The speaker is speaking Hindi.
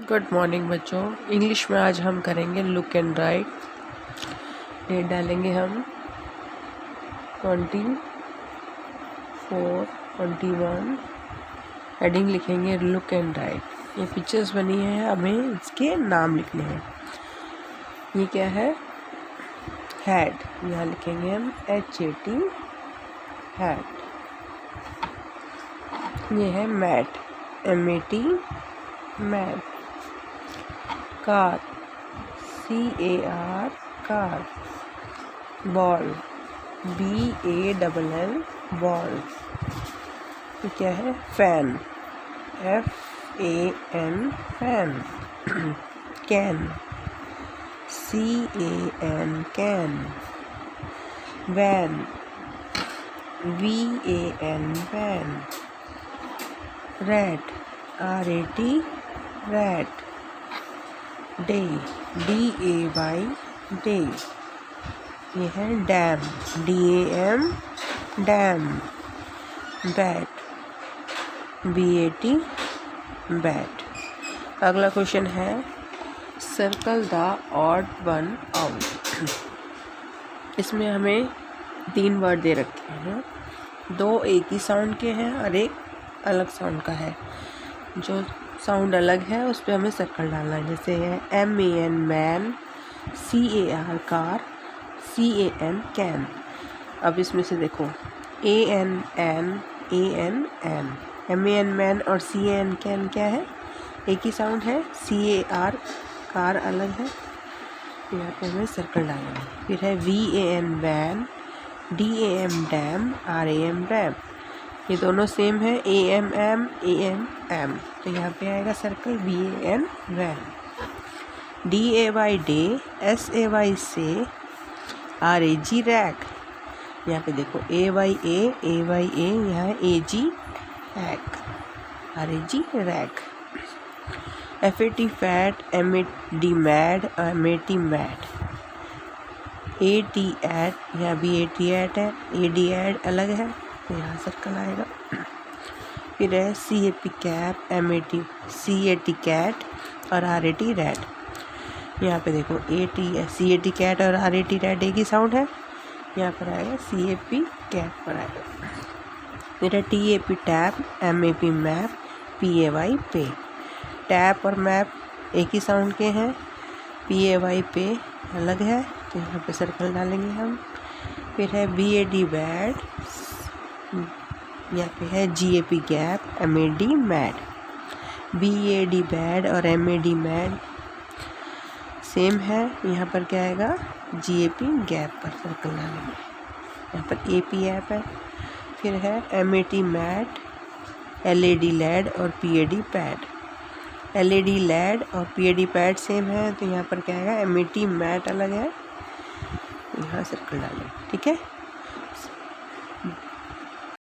गुड मॉर्निंग बच्चों। इंग्लिश में आज हम करेंगे लुक एंड राइट। डेट डालेंगे हम 24, 21। हेडिंग लिखेंगे लुक एंड राइट। ये पिक्चर्स बनी है, हमें इसके नाम लिखने हैं। ये क्या है? हैड। यहाँ लिखेंगे हम HAT, हैड। ये है mat, MAT, mat. Car, CAR, car. Ball, BALL, ball. ये क्या है? Fan, FAN, fan. Can, CAN, can. Van, VAN, van. Rat, RAT, rat. Day, DAY, day. ये है dam, DAM, dam. Bat, BAT, bat. अगला क्वेश्चन है circle the odd one out. इसमें हमें 3 वर्ड दे रखे हैं, 2 एक ही साउंड के हैं और एक अलग साउंड का है। जो साउंड अलग है उस पर हमें सर्कल डालना है। जैसे है MAN, man. CAR, car. CAN, can. अब इसमें से देखो AN, MAN, मैन और CAN, कैन क्या है? एक ही साउंड है। CAR, कार अलग है। यहाँ पे हमें सर्कल डालना है। फिर है VAN, van. DAM, dam. RAM, ram. ये दोनों सेम है, AMM, AM। तो यहाँ पे आएगा circle VAN, van. DAY, day. SAY, say. RAG, rag. यहाँ पे देखो AYA, यहाँ है AG, rag. RAG, rag. FAT, fat. MAD, mad. MAT, mat. AT, at. यहाँ भी AT, एट है। AD, एड अलग है, तो यहाँ सर्कल आएगा। फिर है CAP, कैप। CAT, कैट और RAT, रैट। यहाँ पे देखो CAT, कैट और RAT, रैट एक ही साउंड है। यहाँ पर आएगा CAP, कैप पर आएगा। फिर है TAP, tap. MAP, map. PAY, पे। टैप और मैप एक ही साउंड के हैं। PAY, पे अलग है, तो यहाँ पे सर्कल डालेंगे हम। फिर है BAD, बैड। यहाँ पे है GAP, gap. MAD, mad. BAD, bad और MAD, मैड सेम है। यहाँ पर क्या आएगा? GAP, गैप पर सर्कल डालेंगे। यहाँ पर AP, ऐप है। फिर है MAT, मैट। LAD, लैड और PAD, पैड। LAD, लैड और PAD, पैड सेम है, तो यहाँ पर क्या आएगा? MAT, मैट अलग है, यहाँ सर्कल डालें। ठीक है।